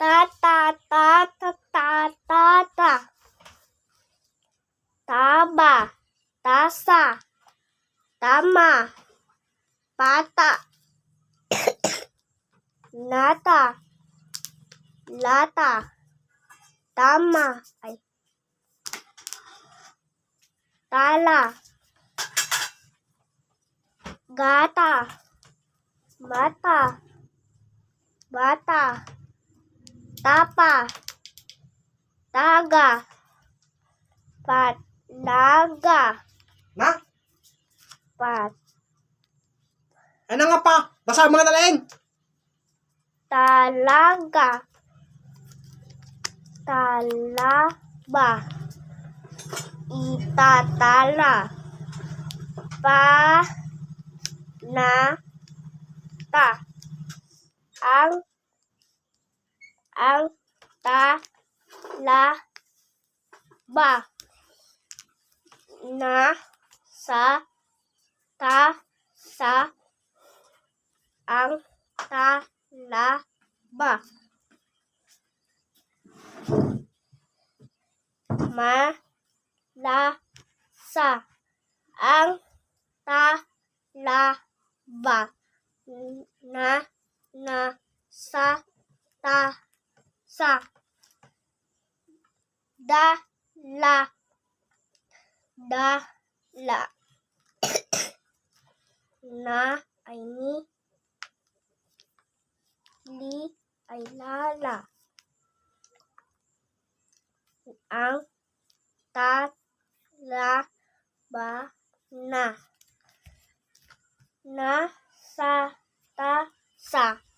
ta ta ta ta ta ta ta. Taba, tasa, tama, pata, nata, lata, tama, tala, gata, mata, bata, tapa, taga, patlaga, Na? pat, Ano nga pa? Basa mga nalain. talaga, talaba, itatala, panata, ang talaba, na sa tasa, ang talaba, malasa, ang talaba, na sa tasa, dala, na ay ni, li ay lala, ang talaba na sa tasa.